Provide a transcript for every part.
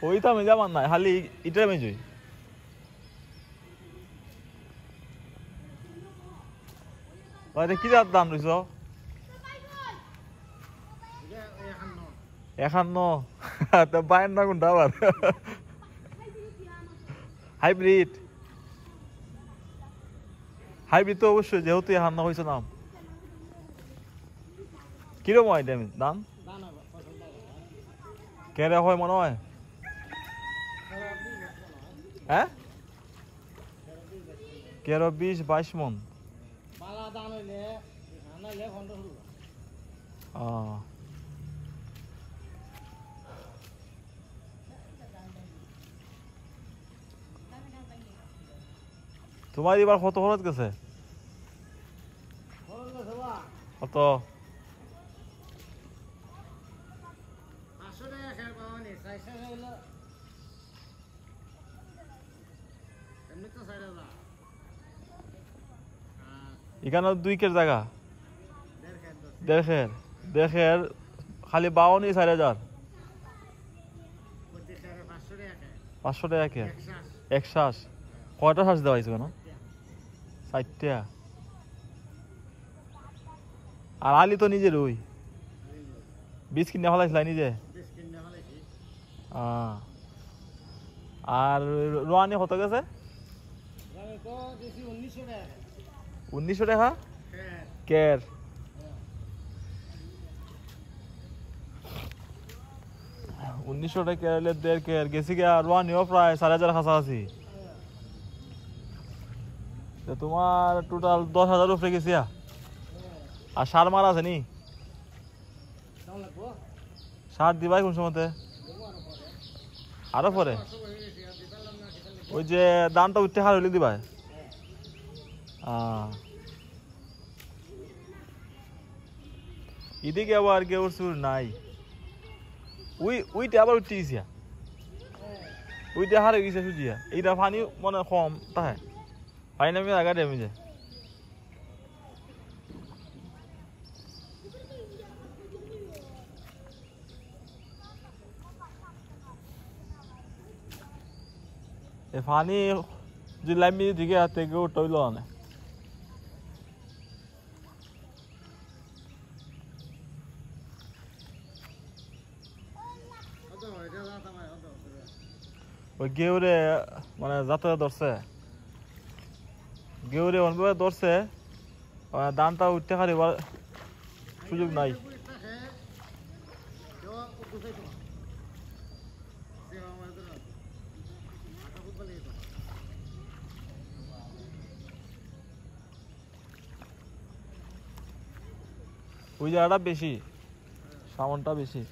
ওইটা আমি যাবার নাই খালি ইটার আমি যাই ওইটা কি দাম রইছ 51 তো বাইন না কোনটা আবার হাইব্রিড তো অবশ্যই যেহেতু 51 হয়েছে নাম কিরকম হয় দাম কেরে হয় মনে হয় হ্যাঁ 20-22 মন তোমার এবার কত খরচ গেছে কত এখানে 2 কের জায়গা 1.5 খালি 52,000 500 টাকা কে এক শ্বাস কয়টা শ্বাস দেওয়া হয়েছে কেন 60টা আর আলি তো নিজের ওই বীজ কিনে ফেলাইছিল নিজে আর রোয়ানি কত গেছে 1900 টাকা কের 1900 টাকা কেরালে 1.5 কের গেছি গে রোয়ানিও প্রায় 4,000 কাছাকাছি তোমার টোটাল 10,000 উপরে গেছি আর সার মার আছে নি সার দিবাই কোন সময়তে আরো পরে ওই যে দামটা উঠতে হার হইলে দিবাই এদিকে আবার কেউ সুর নাই উইটা আবার উঠতে গেছিয়া উইটা হারে গেছে সুজিয়া এইটা পানি মনে কম তাহে পানি নামি আগা ডেমি যায় পানি যদি লাইমি দিকে হাতে কেউ টইল না ওই গেউরে মানে যাত্রা ধরছে গেউরে অনভাবে ধরছে দানটা উঠতে খারিবার সুযোগ নাই ওই জায়গাটা বেশি সামনটা বেশি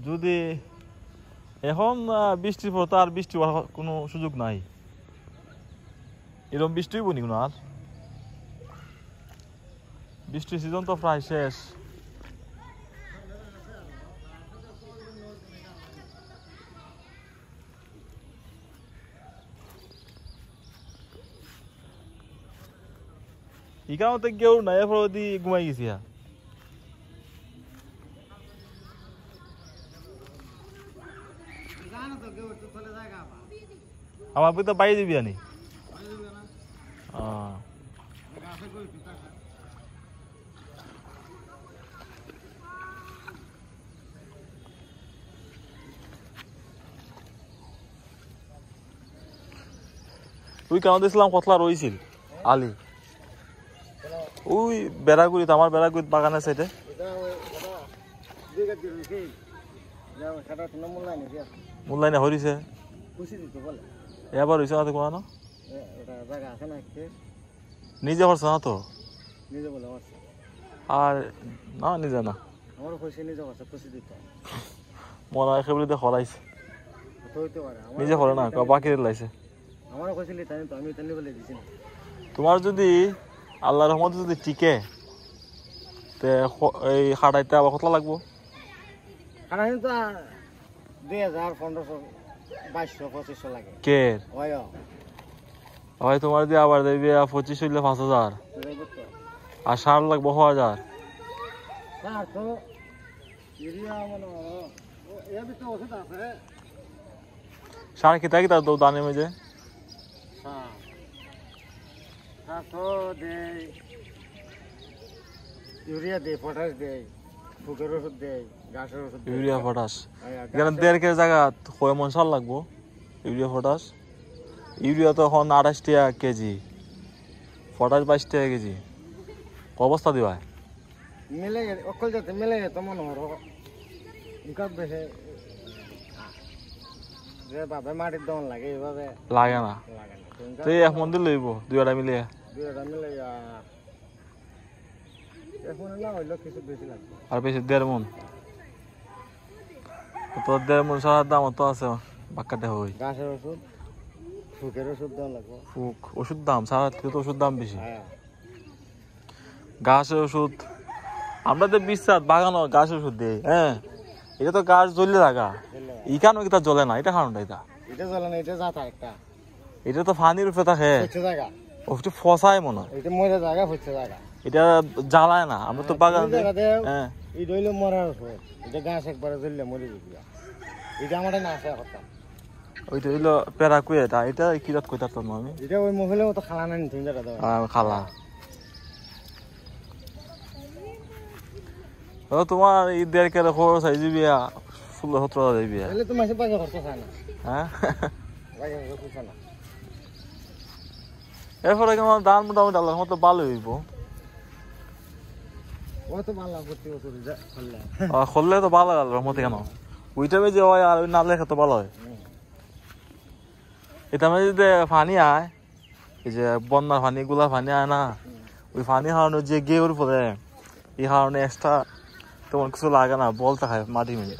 যদি এখন বৃষ্টির পর তো আর বৃষ্টি হওয়ার কোনো সুযোগ নাই এরকম বৃষ্টি বনি কোনো আর বৃষ্টির সিজন তো প্রায় শেষ ইকামতে কেউ নাই এরপর ওদি ঘুমাই গেছি আমার তো বাইরে দিবি আনি তুই কেমন দেখছিলাম কতলা রয়েছিল আলি ওই বেড়াগুড়িতে আমার বেড়াগুড়িত বাগানের সাইডে মূল্যায়নে হরিছে এবার হয়েছে না তো কোনো নিজে হরছে না তো আর না নিজে না মনে হয় সেগুলিতে হরাইছে নিজে হরে না বাকি লাইছে তোমার যদি আল্লাহর রহমতে যদি টিকে তে এই হাঁটাইতে আবার কতলা লাগবো 2000 1500 2200 2500 লাগে কের ভাই তোমার দিয়ে আবার দেবে 25 হইলে 5000 আর সার লাগবো 1000 সার খেতে কি তার দানের মধ্যে ইউরিয়া দেয়, পটাশ দেয়, ফুকের ওষুধ দেয়, ঘাসের ওষুধ দেয়। ইউরিয়া পটাশ এখানে 1.5 কেজি জায়গা কয় মন সার লাগবো ইউরিয়া পটাশ? ইউরিয়া তো এখন 28 টাকা কেজি, পটাশ 22 টাকা কেজি। ক বস্তা দিবা? মিলে অকল যাতে মিলে তো মনে হলো ইনকাম বেশি যেভাবে মাটির দমন লাগে এইভাবে লাগে না। লাগে না। তুই এক মন দিলে লইব দুইটা মিলিয়ে? দুইটা মিলে এখন না হইলো কিছু বেশি লাগবে। আর বেশি 1.5 মন? তো 1.5 মন সার দাম তো আছে বাক্কাতে হই। ঘাসের ওষুধ, ফুকের ওষুধ দেওয়া লাগবে। ফুক ওষুধ দাম সার থেকে তো ওষুধ দাম বেশি। হ্যাঁ ঘাসের ওষুধ আমরা তো বিশ্বাস বাগানো ঘাসের ওষুধ দিই। হ্যাঁ এটা তো গাছ জ্বললে থাকা, ই কেন এটা জ্বলে না? এটা কারণটা এটা এটা জ্বলে না, এটা যাতা একটা এটা তো পানির উপরে থাকে, ফুটছে জায়গা, ওটা ফসায় মনে হয়। এটা মরে জায়গা ফুটছে জায়গা, এটা জ্বালায় না। আমরা তো বাগান হ্যাঁ এটা হইলো মরার ওষুধ। এটা গাছ একবারে জ্বললে মরে যাবে। এটা আমার না আসা কথা। ওইটা হইলো প্যারাকুয়ে, এটা কি রাত কইতাম তো আমি। এটা ওই মহিলা মতো খালা না নিতে যেটা দাও খালা। তোমার এই 1.5 কেজি খরচ হয়ে যাবি 16-17 যাবি। তাহলে তো মাসে বাজার করতে চায় না। হ্যাঁ বাজার করতে না। এরপরে কেমন ধান মোটামুটি আল্লাহর মতো ভালো হইব। ও তো ভালো করতে বছরে যা করলে করলে তো ভালো আল্লাহর মতো। কেন ওইটা যে হয় আর ওই না লেখা তো ভালো হয়। এটা আমি যদি পানি আয়, এই যে বন্যার পানি গুলা পানি আয় না, ওই পানি হারানোর যে গেউর পরে এই হারানো এক্সট্রা তেমন কিছু লাগে না, বলতে খায় মাটি মিলে।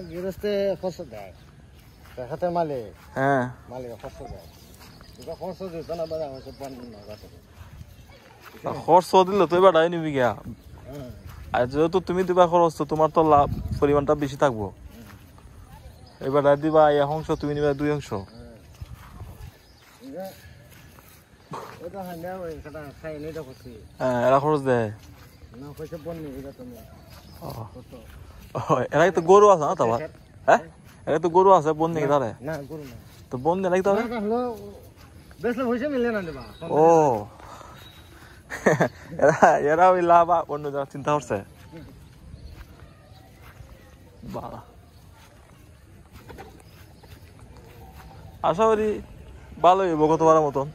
গৃহস্থে ফসল দেয় দেখাতে মালিক, হ্যাঁ মালিক ফসল দেয়। এটা ফসল দিত না বাজার হচ্ছে বন্যা গাছে। খরচ দিলে তো এবার নিবি গিয়া। আর যেহেতু তুমি দিবা খরচ, তো তোমার তো লাভ পরিমাণটা বেশি থাকবো। এবার দিবা 1 অংশ, তুমি নিবা 2 অংশ। হ্যাঁ এরা খরচ দেয়। এরা তো গরু আছে না তোমার? হ্যাঁ এরা তো গরু আছে, বন নাকি তারে? তো বন দিয়ে লাগতে হবে। ও এরা ওই লাভ অন্য যারা চিন্তা করছে। আশা করি ভালোই হইব গতবারের মতন।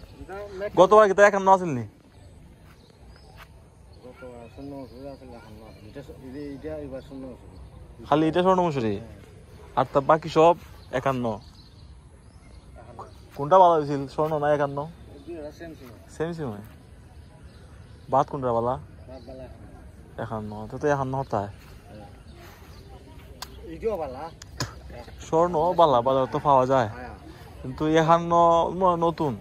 গতবার কি তো 51 আছিল নি? খালি এটা স্বর্ণ মসুরি আর তা বাকি সব 51। কোনটা ভালো হয়েছিল, স্বর্ণ না 51? সেম সেম হয়। বাদ কোনটা ভালা? 51। তো 51 হতায় স্বর্ণ বালা বাজার তো পাওয়া যায়, কিন্তু 51 নতুন।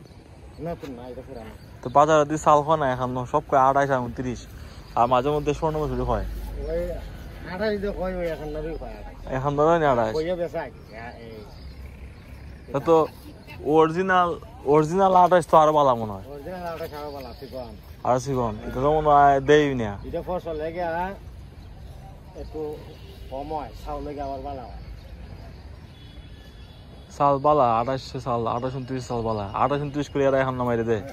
তো বাজারে দিয়ে চাল হয় না 51, সব 28 আর 29। আর মাঝে মধ্যে স্বর্ণ মসুরি হয় 51। তো অরিজিনাল 28 তো আরো ভালো মনে হয়। আর সিগন এটা তো মনে হয় দেই না। এটা ফসল লেগে একটু কম হয়, চাউল লেগে আবার ভালো হয়। চাল বালা 28 চাল, 28-29 চাল বালা, 28-29 করে এরা এখন নামাই দেয়।